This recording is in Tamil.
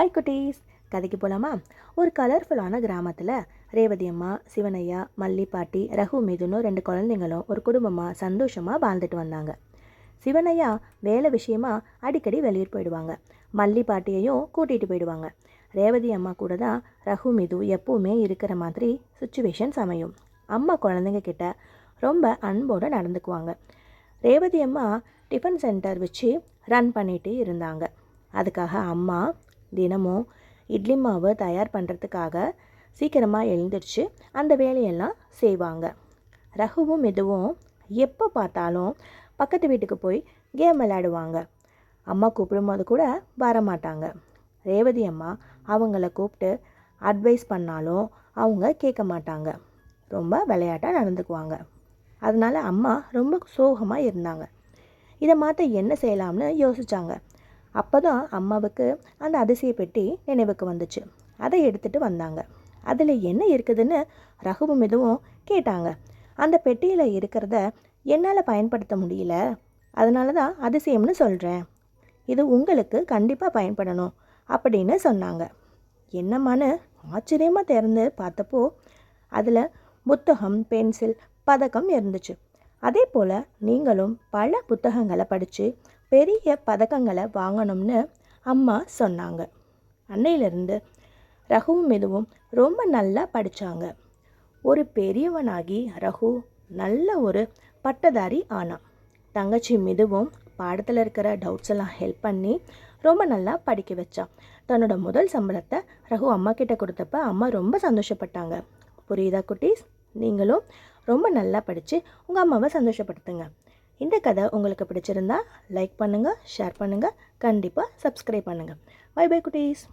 ஹாய் குட்டீஸ், கதைக்கு போகலாமா? ஒரு கலர்ஃபுல்லான கிராமத்தில் ரேவதி அம்மா, சிவனையா, மல்லி பாட்டி, ரகு மிதுனும் 2 குழந்தைங்களும் ஒரு குடும்பமாக சந்தோஷமாக வாழ்ந்துட்டு வந்தாங்க. சிவனையா வேலை விஷயமா அடிக்கடி வெளியூர் போயிடுவாங்க. மல்லி பாட்டியையும் கூட்டிகிட்டு போயிடுவாங்க. ரேவதி அம்மா கூட தான் ரகு மிது எப்போவுமே இருக்கிற மாதிரி சுச்சுவேஷன்ஸ் அமையும். அம்மா குழந்தைங்க கிட்ட ரொம்ப அன்போடு நடந்துக்குவாங்க. ரேவதி அம்மா டிஃபன் சென்டர் வச்சு ரன் பண்ணிட்டு இருந்தாங்க. அதுக்காக அம்மா தினமும் இட்லி மாவு தயார் பண்ணுறதுக்காக சீக்கிரமாக எழுந்திரிச்சு அந்த வேலையெல்லாம் செய்வாங்க. ரகுவும் மிதுவும் எப்போ பார்த்தாலும் பக்கத்து வீட்டுக்கு போய் கேம் விளையாடுவாங்க. அம்மா கூப்பிடும்போது கூட வரமாட்டாங்க. ரேவதி அம்மா அவங்கள கூப்பிட்டு அட்வைஸ் பண்ணாலும் அவங்க கேட்க மாட்டாங்க. ரொம்ப விளையாட்டாக நடந்துக்குவாங்க. அதனால் அம்மா ரொம்ப சோகமாக இருந்தாங்க. இதை மாற்ற என்ன செய்யலாம்னு யோசித்தாங்க. அப்போ தான் அம்மாவுக்கு அந்த அதிசய பெட்டி நினைவுக்கு வந்துச்சு. அதை எடுத்துகிட்டு வந்தாங்க. அதில் என்ன இருக்குதுன்னு ரகுவும் மிதுவும் கேட்டாங்க. அந்த பெட்டியில் இருக்கிறத என்னால் பயன்படுத்த முடியல, அதனால தான் அதிசயம்னு சொல்கிறேன். இது உங்களுக்கு கண்டிப்பாக பயன்படணும் அப்படின்னு சொன்னாங்க. என்னம்மான்னு ஆச்சரியமாக திறந்து பார்த்தப்போ அதில் புத்தகம், பென்சில், பதக்கம் இருந்துச்சு. அதே போல் நீங்களும் பல புத்தகங்களை படித்து பெரிய பதக்கங்களை வாங்கணும்னு அம்மா சொன்னாங்க. அன்னையிலிருந்து ரகுவும் மிதுவும் ரொம்ப நல்லா படித்தாங்க. ஒரு பெரியவனாகி ரகு நல்ல ஒரு பட்டதாரி ஆனான். தங்கச்சி மிதுவும் பாடத்தில் இருக்கிற டவுட்ஸ் எல்லாம் ஹெல்ப் பண்ணி ரொம்ப நல்லா படிக்க வச்சான். தன்னோட முதல் சம்பளத்தை ரகு அம்மா கிட்ட கொடுத்தப்ப அம்மா ரொம்ப சந்தோஷப்பட்டாங்க. புரியுதா குட்டீஸ்? நீங்களும் ரொம்ப நல்லா படித்து உங்கள் அம்மாவை சந்தோஷப்படுத்துங்க. இந்த கதை உங்களுக்கு பிடிச்சிருந்தா லைக் பண்ணுங்கள், ஷேர் பண்ணுங்கள், கண்டிப்பாக சப்ஸ்கிரைப் பண்ணுங்கள். பை பை குட்டீஸ்.